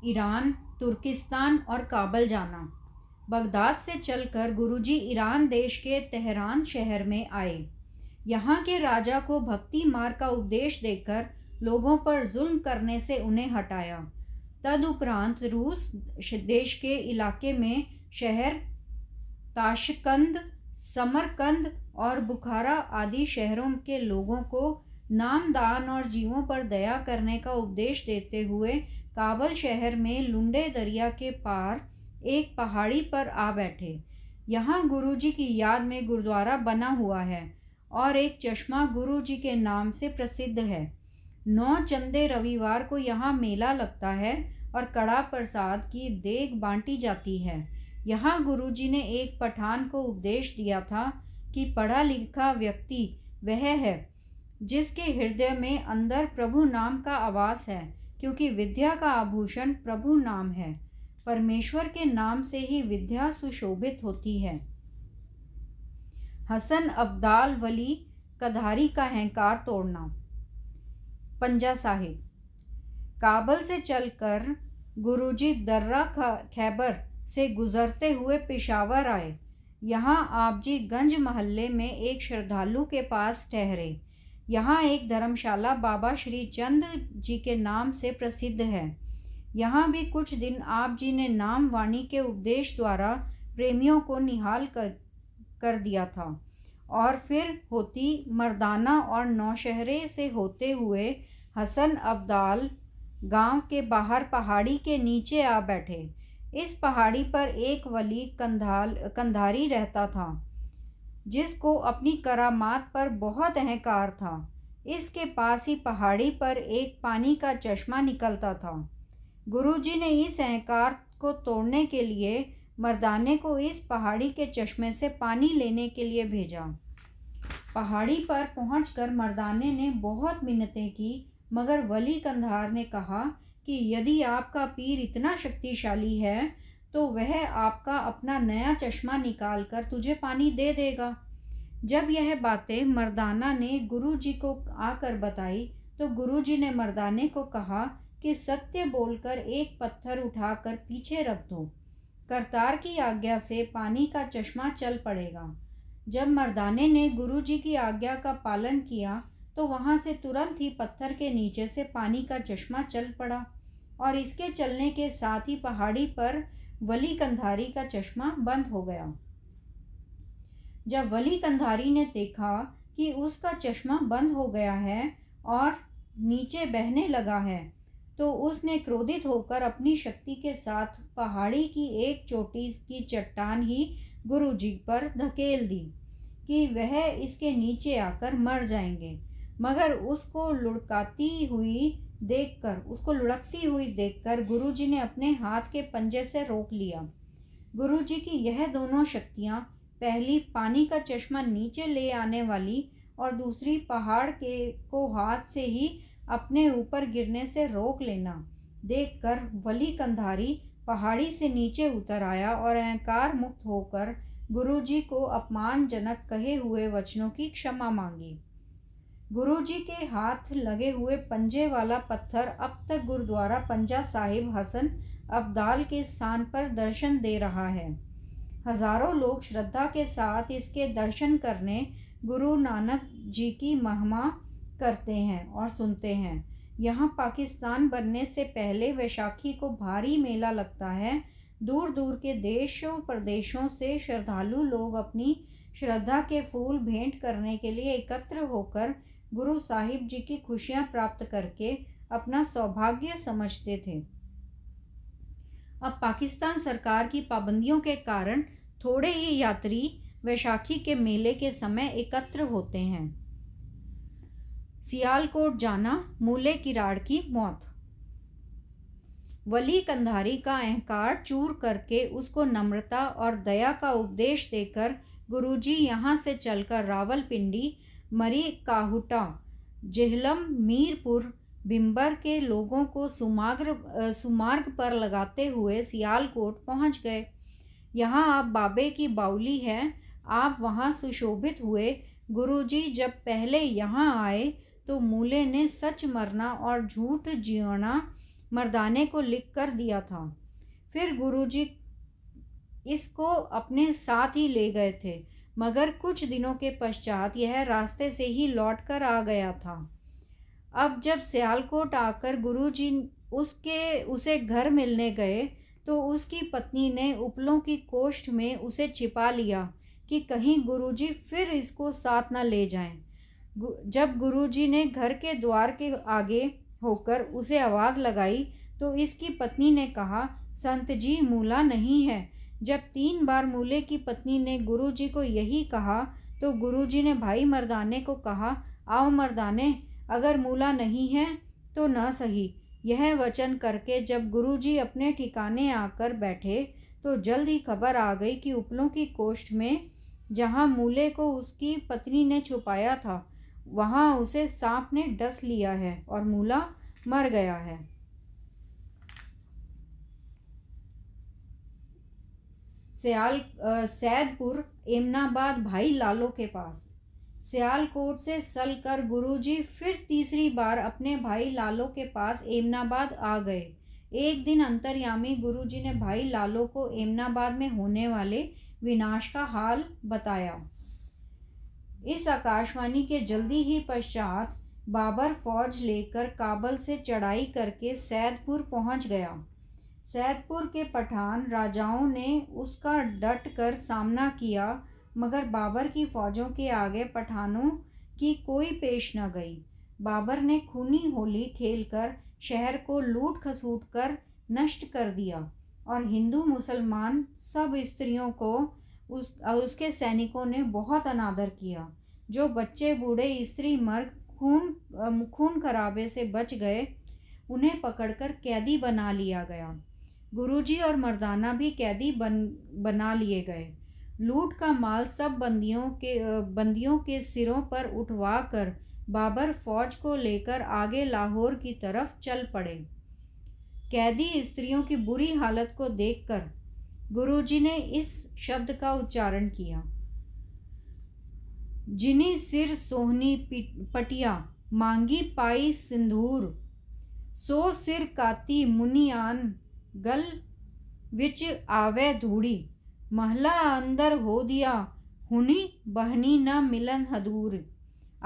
Iran, तुर्किस्तान और काबल जाना। बगदाद से चलकर गुरुजी ईरान देश के तेहरान शहर में आए। यहाँ के राजा को भक्ति मार्ग का उपदेश देकर लोगों पर जुल्म करने से उन्हें हटाया। तदुपरांत रूस देश के इलाके में शहर ताशकंद, समरकंद और बुखारा आदि शहरों के लोगों को नाम दान और जीवों पर दया करने का उपदेश देते हुए काबल शहर में लुंडे दरिया के पार एक पहाड़ी पर आ बैठे। यहाँ गुरुजी की याद में गुरुद्वारा बना हुआ है और एक चश्मा गुरुजी के नाम से प्रसिद्ध है। 9 चंदे रविवार को यहाँ मेला लगता है और कड़ा प्रसाद की देग बांटी जाती है। यहाँ गुरुजी ने एक पठान को उपदेश दिया था कि पढ़ा लिखा व्यक्ति वह है जिसके हृदय में अंदर प्रभु नाम का आवास है, क्योंकि विद्या का आभूषण प्रभु नाम है। परमेश्वर के नाम से ही विद्या सुशोभित होती है। हसन अब्दाल वली कधारी का अहंकार तोड़ना। पंजा साहिब। काबल से चलकर गुरुजी दर्रा खैबर से गुजरते हुए पेशावर आए। यहाँ आप जी गंज महल्ले में एक श्रद्धालु के पास ठहरे। यहाँ एक धर्मशाला बाबा श्री चंद जी के नाम से प्रसिद्ध है। यहाँ भी कुछ दिन आप जी ने नाम वाणी के उपदेश द्वारा प्रेमियों को निहाल कर दिया था और फिर होती मर्दाना और नौशहरे से होते हुए हसन अब्दाल गांव के बाहर पहाड़ी के नीचे आ बैठे। इस पहाड़ी पर एक वली कंधारी रहता था जिसको अपनी करामात पर बहुत अहंकार था। इसके पास ही पहाड़ी पर एक पानी का चश्मा निकलता था। गुरुजी ने इस अहंकार को तोड़ने के लिए मर्दाने को इस पहाड़ी के चश्मे से पानी लेने के लिए भेजा। पहाड़ी पर पहुंचकर मर्दाने ने बहुत मिन्नतें की, मगर वली कंधार ने कहा कि यदि आपका पीर इतना शक्तिशाली है तो वह आपका अपना नया चश्मा निकाल कर तुझे पानी दे देगा। जब यह बातें मर्दाना ने गुरुजी को आकर बताई तो गुरुजी ने मर्दाने को कहा कि सत्य बोलकर एक पत्थर उठाकर पीछे रख दो। करतार की आज्ञा से पानी का चश्मा चल पड़ेगा। जब मर्दाने ने गुरुजी की आज्ञा का पालन किया तो वहाँ से तुरंत ही पत्थर के नीचे से पानी का चश्मा चल पड़ा और इसके चलने के साथ ही पहाड़ी पर वली कंधारी का चश्मा बंद हो गया। जब वली कंधारी ने देखा कि उसका चश्मा बंद हो गया है और नीचे बहने लगा है तो उसने क्रोधित होकर अपनी शक्ति के साथ पहाड़ी की एक चोटी की चट्टान ही गुरुजी पर धकेल दी कि वह इसके नीचे आकर मर जाएंगे। मगर उसको लुढ़कती हुई देखकर गुरुजी ने अपने हाथ के पंजे से रोक लिया। गुरुजी की यह दोनों शक्तियाँ, पहली पानी का चश्मा नीचे ले आने वाली और दूसरी पहाड़ को हाथ से ही अपने ऊपर गिरने से रोक लेना, देखकर वली कंधारी पहाड़ी से नीचे उतर आया और अहंकार मुक्त होकर गुरुजी को अपमानजनक कहे हुए वचनों की क्षमा मांगी। गुरुजी के हाथ लगे हुए पंजे वाला पत्थर अब तक गुरुद्वारा पंजा साहिब हसन अब्दाल के स्थान पर दर्शन दे रहा है। हजारों लोग श्रद्धा के साथ इसके दर्शन करने गुरु नानक जी की महिमा करते हैं और सुनते हैं। यहाँ पाकिस्तान बनने से पहले वैशाखी को भारी मेला लगता है। दूर दूर के देशों प्रदेशों से श्रद्धालु लोग अपनी श्रद्धा के फूल भेंट करने के लिए एकत्र होकर गुरु साहिब जी की खुशियाँ प्राप्त करके अपना सौभाग्य समझते थे। अब पाकिस्तान सरकार की पाबंदियों के कारण थोड़े ही यात्री वैशाखी के मेले के समय एकत्र होते हैं। सियालकोट जाना, मूले किराड़ की मौत। वली कंधारी का अहंकार चूर करके उसको नम्रता और दया का उपदेश देकर गुरुजी यहाँ से चलकर रावलपिंडी, मरी काहुटा, जेहलम, मीरपुर, बिम्बर के लोगों को सुमार्ग पर लगाते हुए सियालकोट पहुँच गए। यहाँ आप बाबे की बाउली है, आप वहाँ सुशोभित हुए। गुरुजी जब पहले यहाँ आए तो मूले ने सच मरना और झूठ जीना मर्दाने को लिख कर दिया था। फिर गुरुजी इसको अपने साथ ही ले गए थे, मगर कुछ दिनों के पश्चात यह रास्ते से ही लौट कर आ गया था। अब जब सियालकोट आकर गुरुजी उसे घर मिलने गए तो उसकी पत्नी ने उपलों की कोष्ठ में उसे छिपा लिया कि कहीं गुरुजी फिर इसको साथ न ले जाएं। जब गुरुजी ने घर के द्वार के आगे होकर उसे आवाज़ लगाई तो इसकी पत्नी ने कहा, संत जी मूला नहीं है। जब 3 बार मूले की पत्नी ने गुरुजी को यही कहा तो गुरुजी ने भाई मर्दाने को कहा, आओ मर्दाने, अगर मूला नहीं है तो न सही। यह वचन करके जब गुरुजी अपने ठिकाने आकर बैठे तो जल्द ही खबर आ गई कि उपलों की कोष्ठ में जहाँ मूले को उसकी पत्नी ने छुपाया था वहाँ उसे सांप ने डस लिया है और मूला मर गया है। सैदपुर एमनाबाद भाई लालो के पास। सियालकोट से चलकर गुरुजी फिर तीसरी बार अपने भाई लालो के पास एमनाबाद आ गए। एक दिन अंतर्यामी गुरुजी ने भाई लालो को एमनाबाद में होने वाले विनाश का हाल बताया। इस आकाशवाणी के जल्दी ही पश्चात बाबर फौज लेकर काबल से चढ़ाई करके सैदपुर पहुंच गया। सैदपुर के पठान राजाओं ने उसका डट कर सामना किया, मगर बाबर की फौजों के आगे पठानों की कोई पेश न गई। बाबर ने खूनी होली खेलकर शहर को लूट खसूट कर नष्ट कर दिया और हिंदू मुसलमान सब स्त्रियों को उसके सैनिकों ने बहुत अनादर किया। जो बच्चे बूढ़े स्त्री मर्द खून खराबे से बच गए उन्हें पकड़कर कैदी बना लिया गया। गुरुजी और मर्दाना भी कैदी बना लिए गए। लूट का माल सब बंदियों के सिरों पर उठवाकर बाबर फौज को लेकर आगे लाहौर की तरफ चल पड़े। कैदी स्त्रियों की बुरी हालत को देखकर गुरुजी ने इस शब्द का उच्चारण किया, जिनी सिर सोहनी पटिया मांगी पाई सिंदूर, सो सिर काती मुनियान गल विच आवे धूड़ी, महला अंदर हो दिया हुनी बहनी न मिलन हदूर,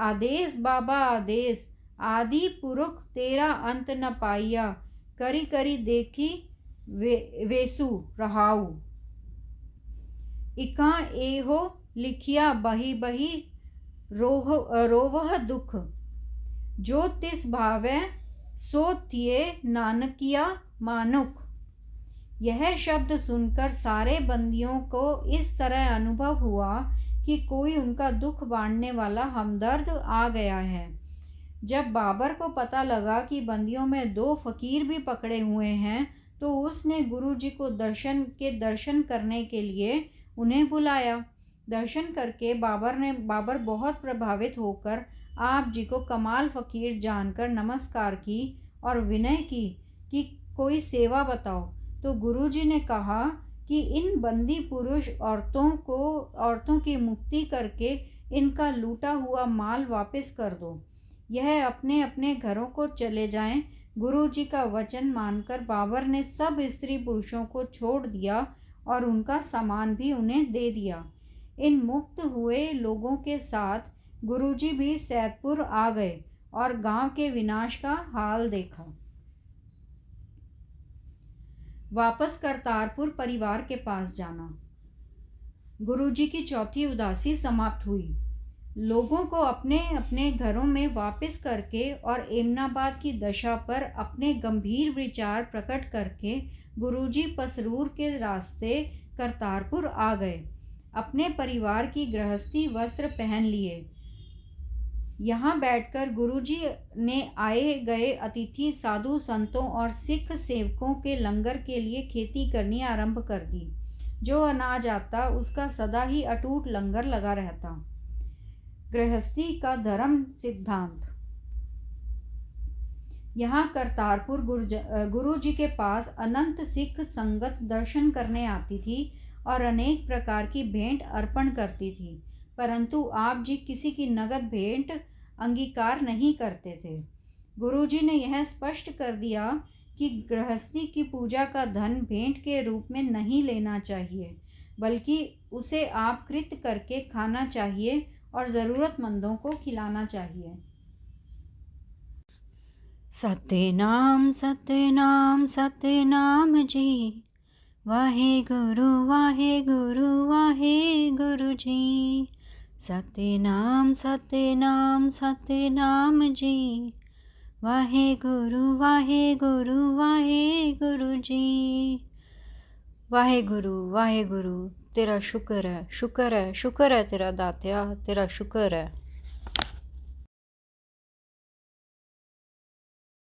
आदेश बाबा आदेश आदि पुरुख तेरा अंत न पाइया, करी करी देखी वेसु रहाऊ, इका एहो लिखिया बही बही रोवह दुख, जो तिस भावे सो तिये नानकिया मानुख। यह शब्द सुनकर सारे बंदियों को इस तरह अनुभव हुआ कि कोई उनका दुख बांटने वाला हमदर्द आ गया है। जब बाबर को पता लगा कि बंदियों में 2 फकीर भी पकड़े हुए हैं तो उसने गुरुजी को दर्शन करने के लिए उन्हें बुलाया। दर्शन करके बाबर बहुत प्रभावित होकर आप जी को कमाल फ़कीर जानकर नमस्कार की और विनय की कि कोई सेवा बताओ। तो गुरुजी ने कहा कि इन बंदी पुरुष औरतों की मुक्ति करके इनका लूटा हुआ माल वापस कर दो। यह अपने अपने घरों को चले जाएं। गुरुजी का वचन मानकर बाबर ने सब स्त्री पुरुषों को छोड़ दिया और उनका सामान भी उन्हें दे दिया। इन मुक्त हुए लोगों के साथ गुरुजी भी सैदपुर आ गए और गांव के विनाश का हाल देखा। वापस करतारपुर परिवार के पास जाना। गुरुजी की चौथी उदासी समाप्त हुई। लोगों को अपने अपने घरों में वापस करके और एमनाबाद की दशा पर अपने गंभीर विचार प्रकट करके गुरुजी पसरूर के रास्ते करतारपुर आ गए। अपने परिवार की गृहस्थी वस्त्र पहन लिए। यहाँ बैठकर गुरुजी ने आए गए अतिथि साधु संतों और सिख सेवकों के लंगर के लिए खेती करनी आरंभ कर दी। जो अनाज आता उसका सदा ही अटूट लंगर लगा रहता। गृहस्थी का धर्म सिद्धांत। यहाँ करतारपुर गुरुजी के पास अनंत सिख संगत दर्शन करने आती थी और अनेक प्रकार की भेंट अर्पण करती थी, परंतु आप जी किसी की नगद भेंट अंगीकार नहीं करते थे। गुरुजी ने यह स्पष्ट कर दिया कि गृहस्थी की पूजा का धन भेंट के रूप में नहीं लेना चाहिए, बल्कि उसे आप कृत करके खाना चाहिए और ज़रूरतमंदों को खिलाना चाहिए। सतनाम सतनाम सतनाम जी, वाहे गुरु जी। सतनाम सतनाम सतनाम जी, वाहे गुरु जी। वाहे गुरु तेरा शुक्र है, शुक्र है, शुक्र है तेरा दात्या, तेरा शुक्र है।